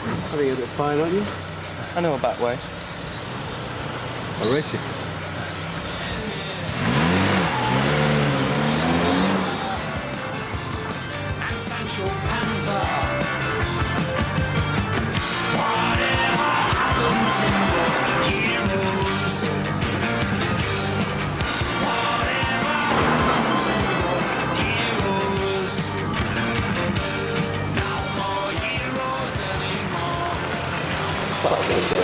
I think you're a bit fine, aren't you? I know a back way. I'll race you. And Sancho Panza. Whatever happened to heroes? Whatever happened to heroes? No more heroes anymore. Welcome to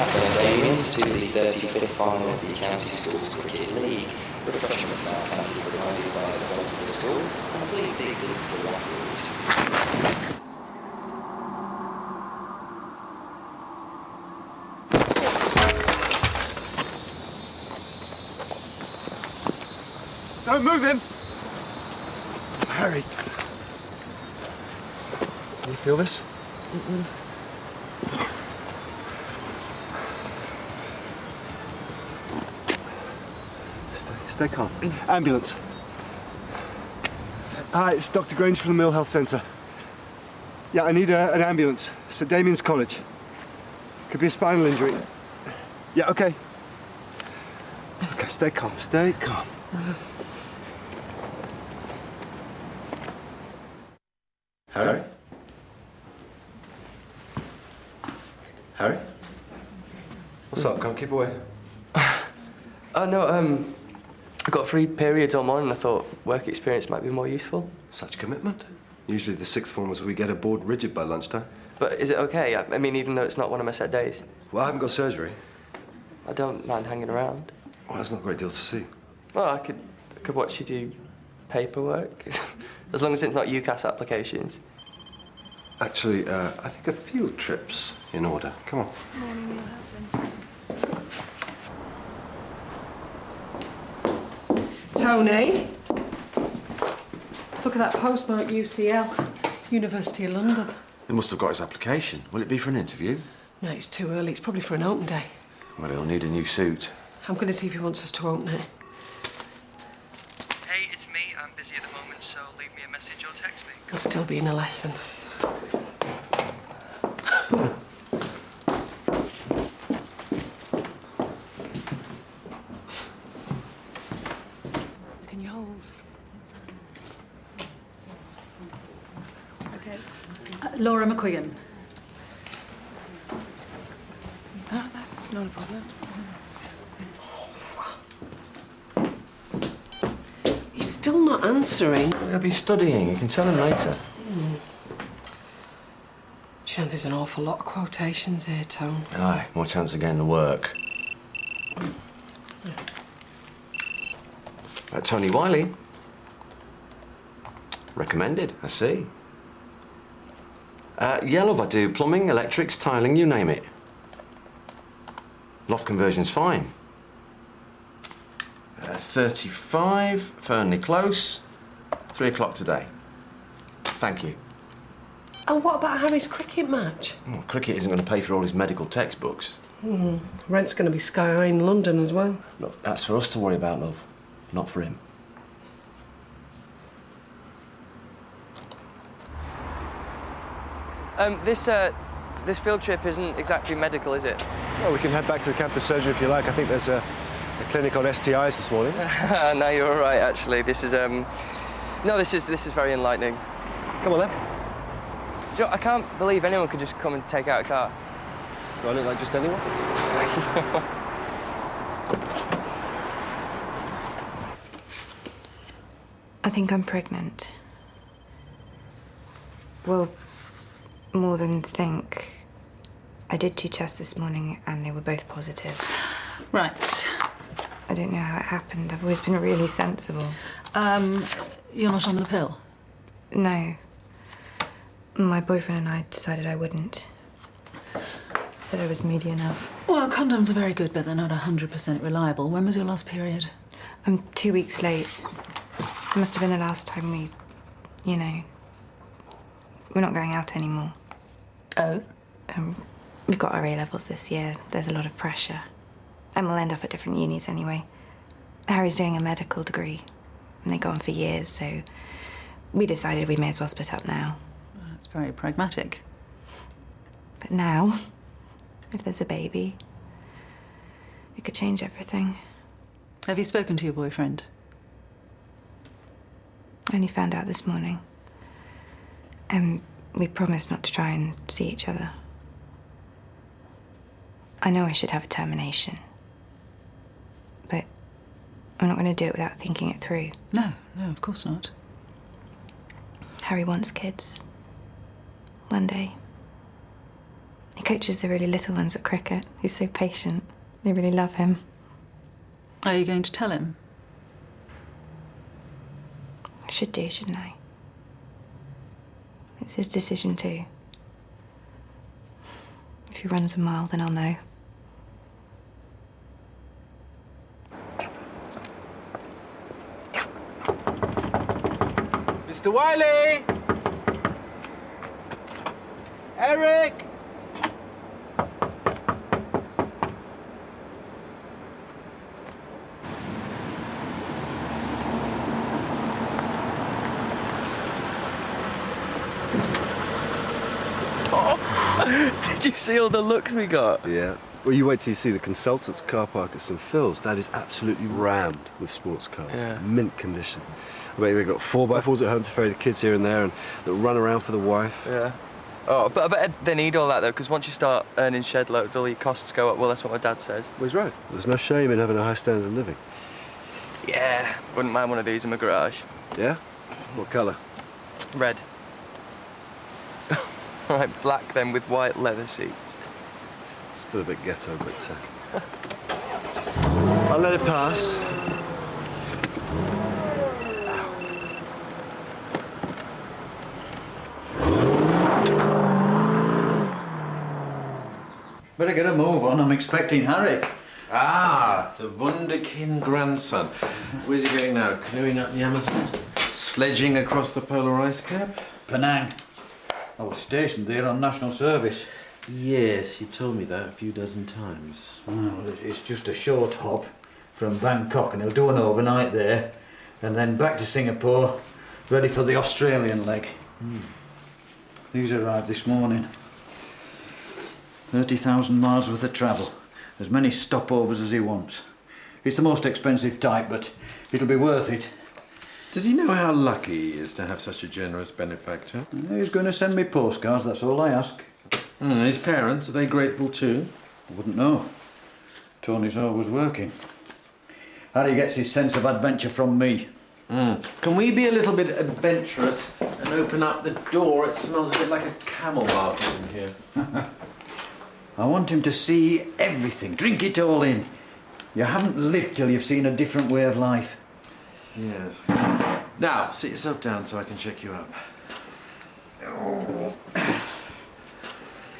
St Damian's to the 35th final of the County Schools Cricket League. Refreshments are kindly provided by the front of the school, and please dig deep for refuge. Don't move him! Harry. Can you feel this? Stay calm. Ambulance. Hi, it's Dr. Grange from the Mill Health Centre. Yeah, I need an ambulance. St Damian's College. Could be a spinal injury. Yeah, okay. Okay, stay calm, stay calm. Harry? Harry? What's up? Can't keep away. Oh, no, I got 3 periods all morning. I thought work experience might be more useful. Such commitment. Usually the sixth formers, we get aboard rigid by lunchtime. But is it okay? I mean, even though it's not one of my set days? Well, I haven't got surgery. I don't mind hanging around. Well, that's not a great deal to see. Well, I could watch you do paperwork. As long as it's not UCAS applications. Actually, I think a field trip's in order. Come on. Morning, Mill Health Centre. Tony, look at that postmark UCL, University of London. He must have got his application. Will it be for an interview? No, it's too early. It's probably for an open day. Well, he'll need a new suit. I'm going to see if he wants us to open it. Hey, it's me. I'm busy at the moment, so leave me a message or text me. He'll still be in a lesson. Can you hold? Okay. Laura McQuiggan. That's not a problem. He's still not answering. He'll be studying. You can tell him later. Do you know, there's an awful lot of quotations here, Tone. Aye, more chance of getting the work. Tony Wiley. Recommended, I see. Yeah, love, I do plumbing, electrics, tiling, you name it. Loft conversion's fine. 35, Fernley Close, 3 o'clock today. Thank you. And what about Harry's cricket match? Well, cricket isn't going to pay for all his medical textbooks. Rent's going to be sky high in London as well. Look, that's for us to worry about, love, not for him. This field trip isn't exactly medical, is it? Well, we can head back to the campus surgery if you like. I think there's a clinic on STIs this morning. No, you're all right, actually. This is very enlightening. Come on, then. Do you know, I can't believe anyone could just come and take out a car. Do I look like just anyone? I think I'm pregnant. Well, more than think. I did 2 tests this morning and they were both positive. Right. I don't know how it happened. I've always been really sensible. You're not on the pill? No. My boyfriend and I decided I wouldn't. Said I was moody enough. Well, condoms are very good, but they're not 100% reliable. When was your last period? I'm 2 weeks late. It must have been the last time we, you know, we're not going out anymore. Oh? We've got our A-levels this year. There's a lot of pressure. And we'll end up at different unis anyway. Harry's doing a medical degree, and they go on for years, so we decided we may as well split up now. That's very pragmatic. But now, if there's a baby, it could change everything. Have you spoken to your boyfriend? I only found out this morning. And we promised not to try and see each other. I know I should have a termination. But I'm not going to do it without thinking it through. No, of course not. Harry wants kids. One day. He coaches the really little ones at cricket. He's so patient. They really love him. Are you going to tell him? I should do, shouldn't I? It's his decision too. If he runs a mile, then I'll know. Mr. Wiley! Eric! Did you see all the looks we got? Yeah. Well, you wait till you see the consultants' car park at St Phil's. That is absolutely rammed with sports cars. Yeah. Mint condition. I bet they've got 4x4s at home to ferry the kids here and there, and they'll run around for the wife. Yeah. Oh, but I bet they need all that though, because once you start earning shed loads, all your costs go up. Well, that's what my dad says. Well, he's right. There's no shame in having a high standard of living. Yeah, wouldn't mind one of these in my garage. Yeah? What colour? Red. Right, black then with white leather seats. Still a bit ghetto, but I'll let it pass. Better get a move on. I'm expecting Harry. Ah, the Wunderkind grandson. Where's he going now? Canoeing up the Amazon? Sledging across the polar ice cap? Penang. I was stationed there on national service. Yes, you told me that a few dozen times. Well, it's just a short hop from Bangkok, and he'll do an overnight there, and then back to Singapore, ready for the Australian leg. These arrived this morning. 30,000 miles worth of travel. As many stopovers as he wants. It's the most expensive type, but it'll be worth it. Does he know how lucky he is to have such a generous benefactor? He's going to send me postcards, that's all I ask. His parents, are they grateful too? I wouldn't know. Tony's always working. Harry gets his sense of adventure from me. Can we be a little bit adventurous and open up the door? It smells a bit like a camel market in here. I want him to see everything, drink it all in. You haven't lived till you've seen a different way of life. Yes. Now, sit yourself down so I can check you up.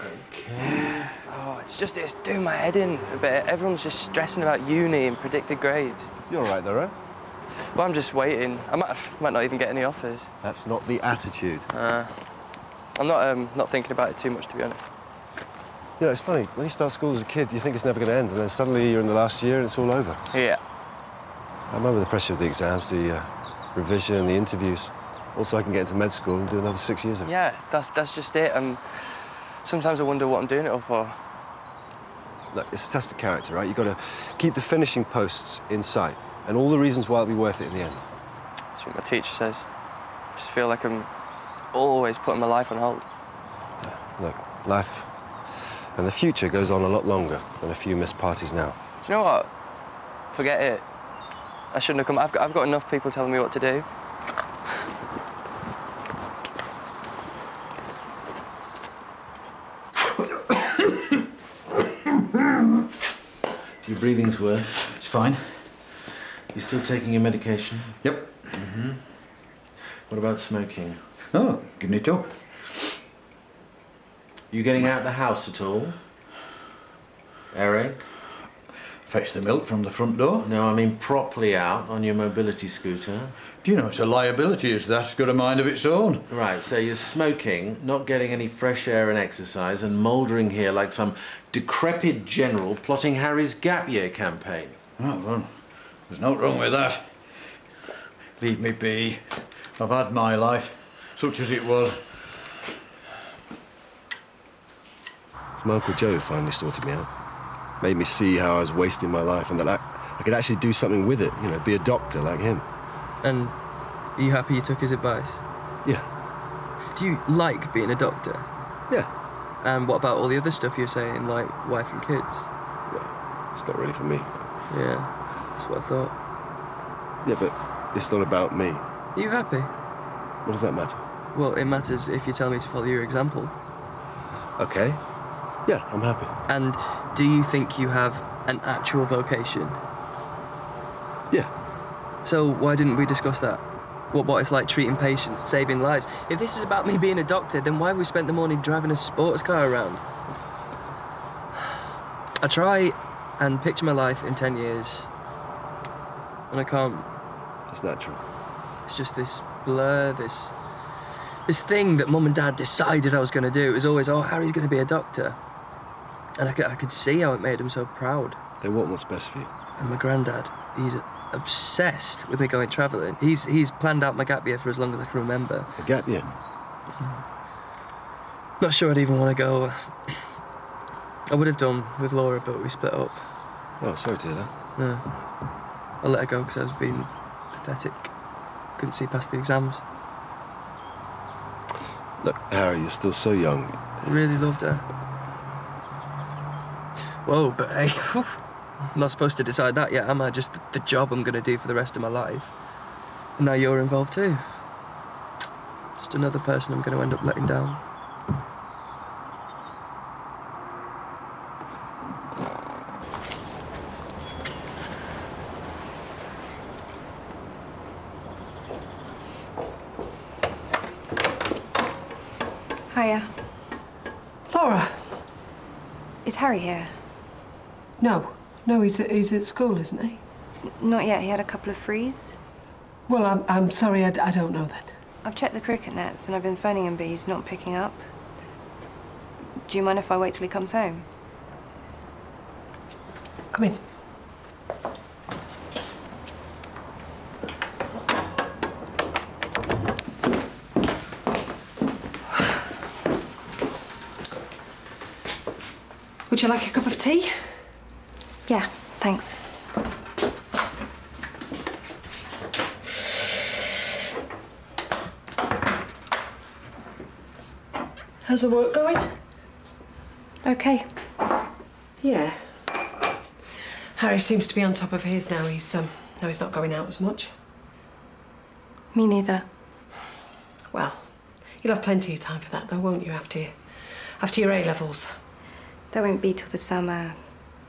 Okay. Oh, it's doing my head in a bit. Everyone's just stressing about uni and predicted grades. You're all right, though, right? Well, I'm just waiting. I might not even get any offers. That's not the attitude. I'm not thinking about it too much, to be honest. You know, it's funny. When you start school as a kid, you think it's never going to end, and then suddenly you're in the last year and it's all over. Yeah. I'm under the pressure of the exams, the revision, the interviews. Also, I can get into med school and do another 6 years of it. Yeah, that's just it. Sometimes I wonder what I'm doing it all for. Look, it's a test of character, right? You've got to keep the finishing posts in sight, and all the reasons why it'll be worth it in the end. That's what my teacher says. I just feel like I'm always putting my life on hold. Look, life and the future goes on a lot longer than a few missed parties now. Do you know what? Forget it. I shouldn't have come. I've got enough people telling me what to do. Your breathing's worse. It's fine. You still taking your medication? Yep. What about smoking? Oh, giving it up. You getting out of the house at all? Eric? Fetch the milk from the front door. No, I mean properly out on your mobility scooter. Do you know it's a liability as that's got a mind of its own? Right, so you're smoking, not getting any fresh air and exercise, and mouldering here like some decrepit general plotting Harry's gap year campaign. Oh, well, there's no wrong with that. Leave me be. I've had my life, such as it was. was my Uncle Joe who finally sorted me out. Made me see how I was wasting my life and that I could actually do something with it, you know, be a doctor like him. And are you happy you took his advice? Yeah. Do you like being a doctor? Yeah. And what about all the other stuff you're saying, like wife and kids? Well, it's not really for me. Yeah, that's what I thought. Yeah, but it's not about me. Are you happy? What does that matter? Well, it matters if you tell me to follow your example. Okay. Yeah, I'm happy. And do you think you have an actual vocation? Yeah. So why didn't we discuss that? What it's like treating patients, saving lives. If this is about me being a doctor, then why have we spent the morning driving a sports car around? I try and picture my life in 10 years, and I can't. It's natural. It's just this blur, this thing that Mum and Dad decided I was going to do. It was always, oh, Harry's going to be a doctor. And I could see how it made him so proud. They want what's best for you. And my granddad, he's obsessed with me going travelling. He's planned out my gap year for as long as I can remember. A gap year? Not sure I'd even want to go. I would have done with Laura, but we split up. Oh, sorry to hear that. Yeah. I let her go because I was being pathetic. Couldn't see past the exams. Look, Harry, you're still so young. I really loved her. Whoa, but hey, I'm not supposed to decide that yet, am I? Just the job I'm going to do for the rest of my life. And now you're involved too. Just another person I'm going to end up letting down. Hiya. Laura? Is Harry here? No, he's at school, isn't he? Not yet. He had a couple of frees. Well, I'm sorry, I don't know then. I've checked the cricket nets and I've been phoning him, but he's not picking up. Do you mind if I wait till he comes home? Come in. Would you like a cup of tea? Yeah, thanks. How's the work going? Okay. Yeah. Harry seems to be on top of his now. He's not going out as much. Me neither. Well, you'll have plenty of time for that, though, won't you? After your A-levels. That won't be till the summer,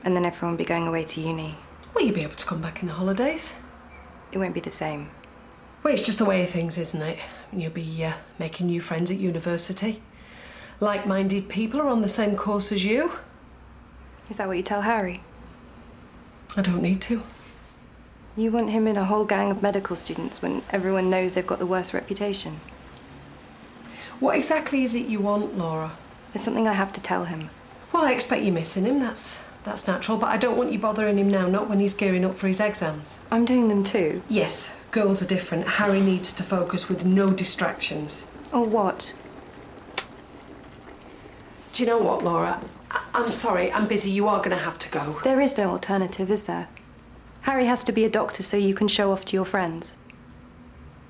and then everyone will be going away to uni. Will you be able to come back in the holidays? It won't be the same. Well, it's just the way of things, isn't it? You'll be making new friends at university. Like-minded people are on the same course as you. Is that what you tell Harry? I don't need to. You want him in a whole gang of medical students when everyone knows they've got the worst reputation? What exactly is it you want, Laura? There's something I have to tell him. Well, I expect you're missing him, that's natural, but I don't want you bothering him now, not when he's gearing up for his exams. I'm doing them too. Yes, girls are different. Harry needs to focus with no distractions. Or what? Do you know what, Laura? I'm sorry, I'm busy. You are going to have to go. There is no alternative, is there? Harry has to be a doctor so you can show off to your friends.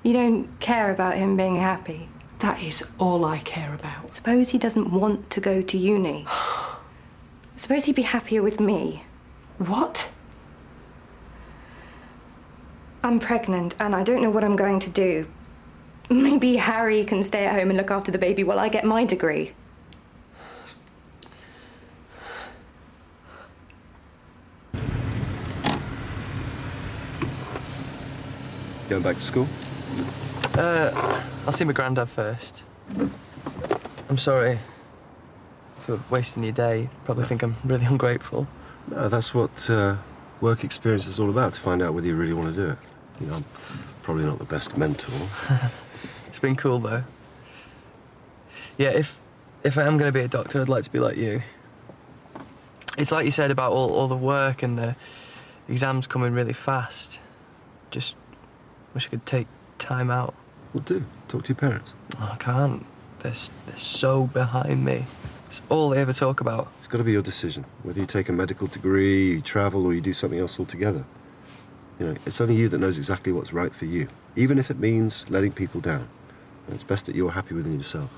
You don't care about him being happy. That is all I care about. Suppose he doesn't want to go to uni. Suppose he'd be happier with me. What? I'm pregnant and I don't know what I'm going to do. Maybe Harry can stay at home and look after the baby while I get my degree. Going back to school? I'll see my granddad first. I'm sorry for wasting your day. Probably think I'm really ungrateful. No, that's what work experience is all about, to find out whether you really want to do it. You know, I'm probably not the best mentor. It's been cool, though. Yeah, if I am going to be a doctor, I'd like to be like you. It's like you said about all the work and the exams coming really fast. Just wish I could take time out. Well, do. Talk to your parents. Oh, I can't. They're so behind me. It's all they ever talk about. It's got to be your decision, whether you take a medical degree, you travel, or you do something else altogether. You know, it's only you that knows exactly what's right for you, even if it means letting people down. And it's best that you're happy within yourself.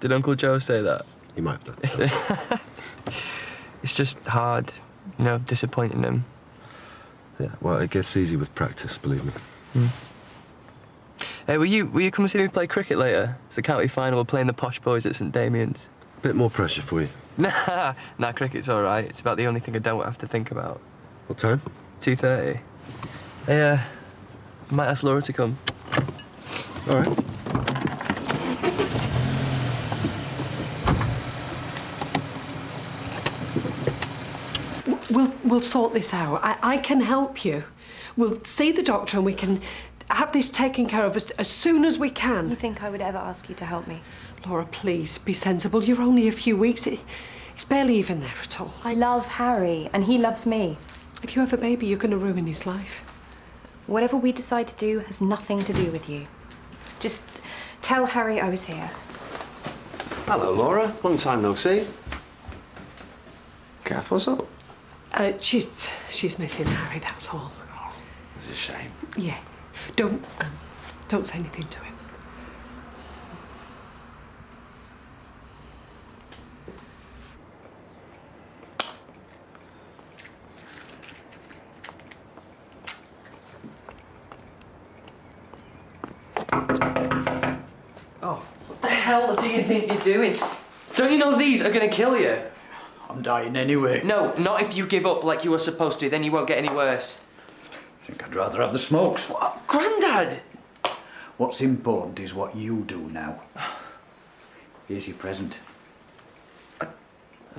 Did Uncle Joe say that? He might have done. It's just hard, you know, disappointing him. Yeah, well, it gets easy with practice, believe me. Hey, will you come and see me play cricket later? It's the county final. We're playing the posh boys at St Damian's. Bit more pressure for you. Nah, cricket's all right. It's about the only thing I don't have to think about. What time? 2:30. I might ask Laura to come. All right. We'll sort this out. I can help you. We'll see the doctor and we can have this taken care of as soon as we can. You think I would ever ask you to help me? Laura, please, be sensible. You're only a few weeks. It's barely even there at all. I love Harry, and he loves me. If you have a baby, you're going to ruin his life. Whatever we decide to do has nothing to do with you. Just tell Harry I was here. Hello, Laura. Long time no see. Kath, what's up? She's missing Harry, that's all. It's a shame. Yeah. Don't say anything to him. Oh, what the hell do you think you're doing? Don't you know these are gonna kill you? I'm dying anyway. No, not if you give up like you were supposed to, then you won't get any worse. I think I'd rather have the smokes. What? Grandad! What's important is what you do now. Here's your present. I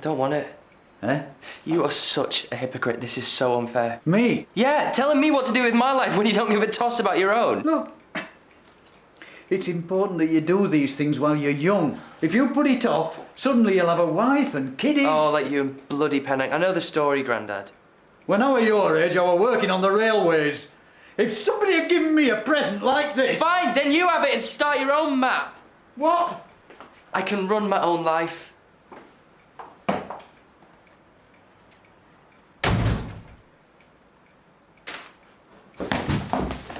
don't want it. Eh? You are such a hypocrite. This is so unfair. Me? Yeah, telling me what to do with my life when you don't give a toss about your own. Look, it's important that you do these things while you're young. If you put it off, suddenly you'll have a wife and kiddies. Oh, like you and bloody Pennock. I know the story, Grandad. When I were your age, I were working on the railways. If somebody had given me a present like this... Fine, then you have it and start your own map. What? I can run my own life.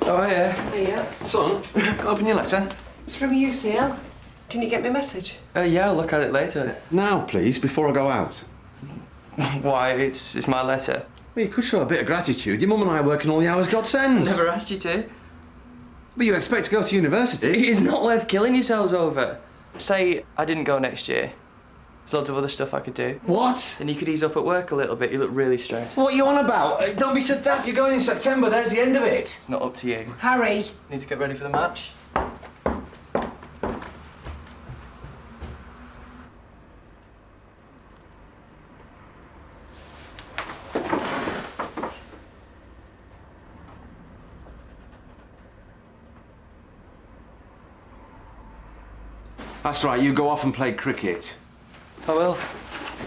Oh, yeah. Yeah. Son, open your letter. It's from UCL. Didn't you get my message? Yeah, I'll look at it later. Now, please, before I go out. Why? It's my letter. Well, you could show a bit of gratitude. Your mum and I are working all the hours God sends. Never asked you to. But you expect to go to university? It's not worth killing yourselves over. Say I didn't go next year. There's loads of other stuff I could do. What? Then you could ease up at work a little bit. You look really stressed. What are you on about? Don't be so daft. You're going in September. There's the end of it. It's not up to you. Harry! Need to get ready for the match. That's right. You go off and play cricket. I will.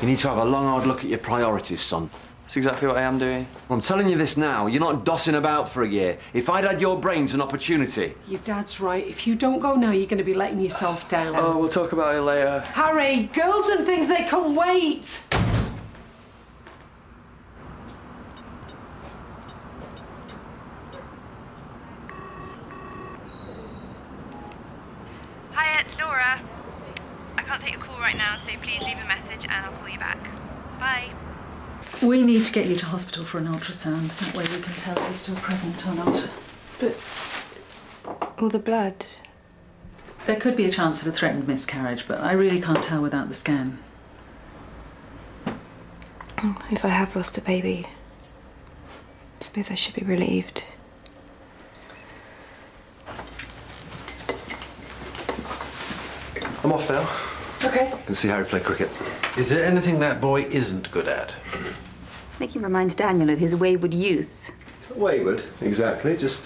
You need to have a long, hard look at your priorities, son. That's exactly what I am doing. Well, I'm telling you this now. You're not dossing about for a year. If I'd had your brains and opportunity... Your dad's right. If you don't go now, you're going to be letting yourself down. Oh, we'll talk about it later. Harry, girls and things, they can wait. Hi, it's Laura. I can't take your call right now, so please leave a message and I'll call you back. Bye. We need to get you to hospital for an ultrasound. That way we can tell if you're still pregnant or not. But all the blood... There could be a chance of a threatened miscarriage, but I really can't tell without the scan. If I have lost a baby, I suppose I should be relieved. I'm off now. Okay. I can see Harry play cricket. Is there anything that boy isn't good at? I think he reminds Daniel of his wayward youth. It's not wayward, exactly, just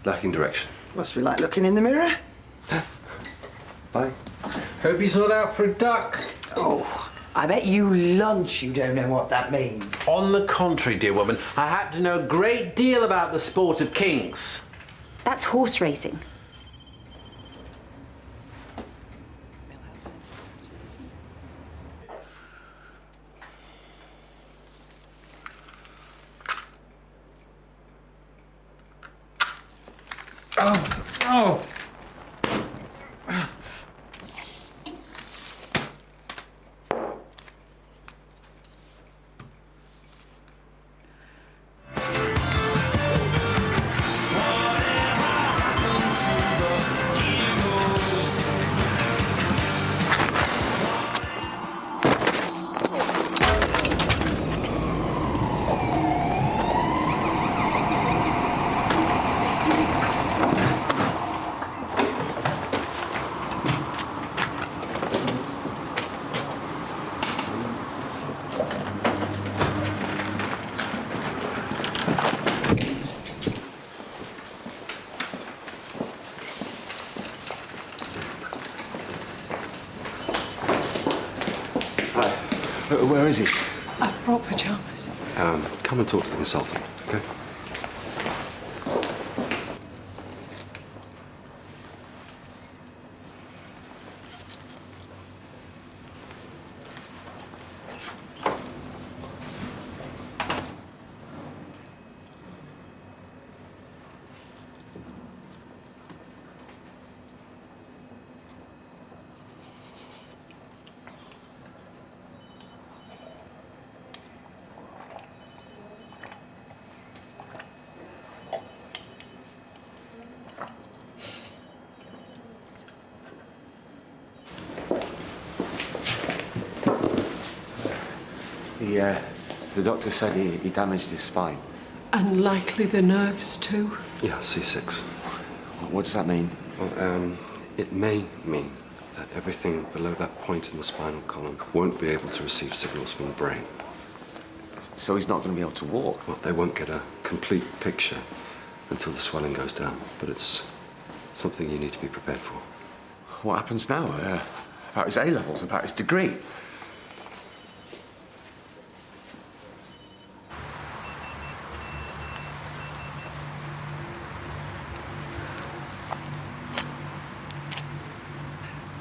lacking direction. Must be like looking in the mirror. Bye. Hope he's not out for a duck. Oh, I bet you lunch you don't know what that means. On the contrary, dear woman, I happen to know a great deal about the sport of kings. That's horse racing. Oh! Where is he? I've brought pyjamas. Come and talk to the consultant, okay? The doctor said he damaged his spine. And likely the nerves too. Yeah, C6. What does that mean? Well, it may mean that everything below that point in the spinal column won't be able to receive signals from the brain. So he's not going to be able to walk? Well, they won't get a complete picture until the swelling goes down, but it's something you need to be prepared for. What happens now? About his A-levels, about his degree?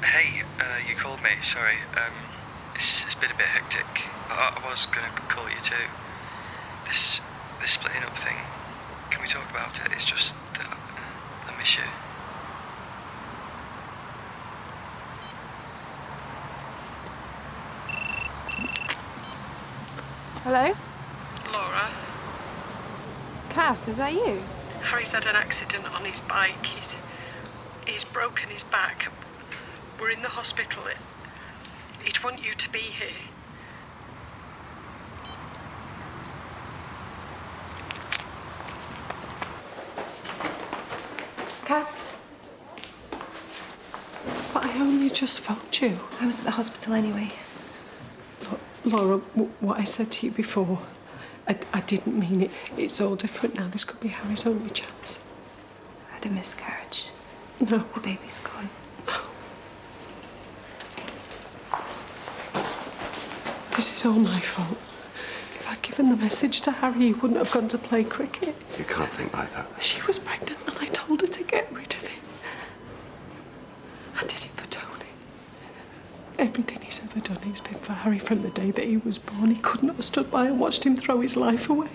Hey, you called me, sorry. It's been a bit hectic. I was gonna call you too. This splitting up thing, can we talk about it? It's just that I miss you. Hello? Laura, Kath, is that you? Harry's had an accident on his bike. He's broken his back. We're in the hospital. He'd want you to be here. Kath? But I only just phoned you. I was at the hospital anyway. Laura, what I said to you before, I didn't mean it. It's all different now. This could be Harry's only chance. I had a miscarriage. No. The baby's gone. This is all my fault. If I'd given the message to Harry, he wouldn't have gone to play cricket. You can't think like that. She was pregnant and I told her to get rid of him. I did it for Tony. Everything he's ever done, he's been for Harry from the day that he was born. He couldn't have stood by and watched him throw his life away.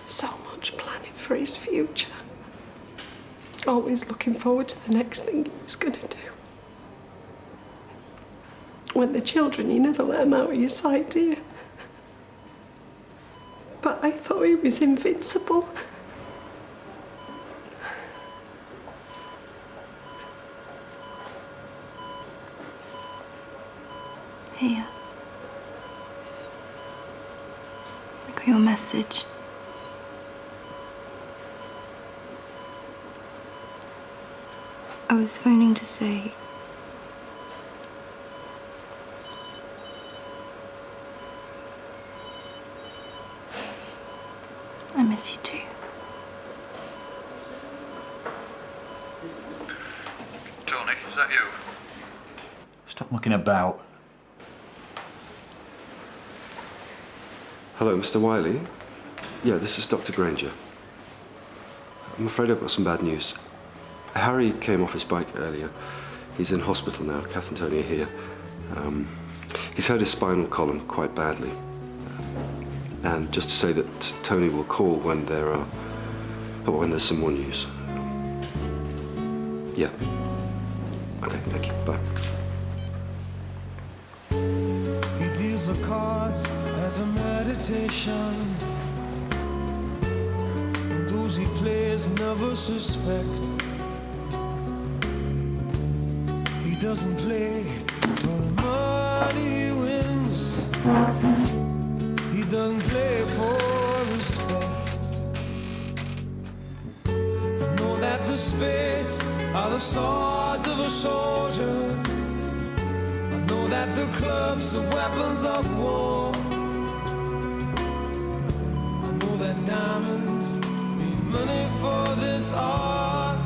So much planning for his future. Always looking forward to the next thing he was going to do. When they're children, you never let them out of your sight, do you? But I thought he was invincible. Here. I got your message. I was phoning to say I miss you too. Tony, is that you? Stop mucking about. Hello, Mr. Wiley? Yeah, this is Dr. Granger. I'm afraid I've got some bad news. Harry came off his bike earlier. He's in hospital now. Kath and Tony are here. He's hurt his spinal column quite badly. and just to say that Tony will call when there's some more news. Yeah. Okay, thank you. Bye. He deals the cards as a meditation. And those he plays never suspect. He doesn't play for the money he wins. He doesn't play for respect. I know that the spades are the swords of a soldier. I know that the clubs are weapons of war. I know that diamonds mean money for this art,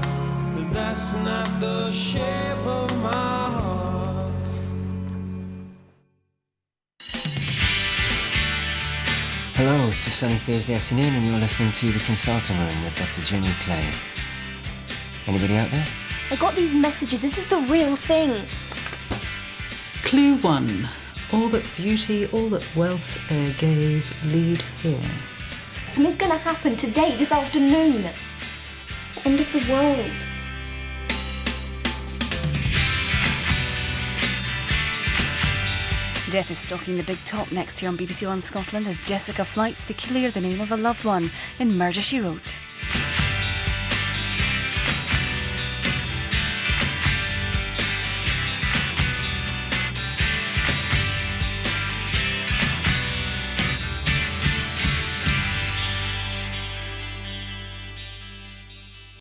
but that's not the shape of my heart. Hello, it's a sunny Thursday afternoon and you're listening to The Consulting Room with Dr. Jimmy Clay. Anybody out there? I got these messages. This is the real thing. Clue 1. All that beauty, all that wealth e'er gave, lead here. Something's gonna happen today, this afternoon. End of the world. Death is stalking the big top next year on BBC1 Scotland as Jessica fights to clear the name of a loved one in Murder, She Wrote.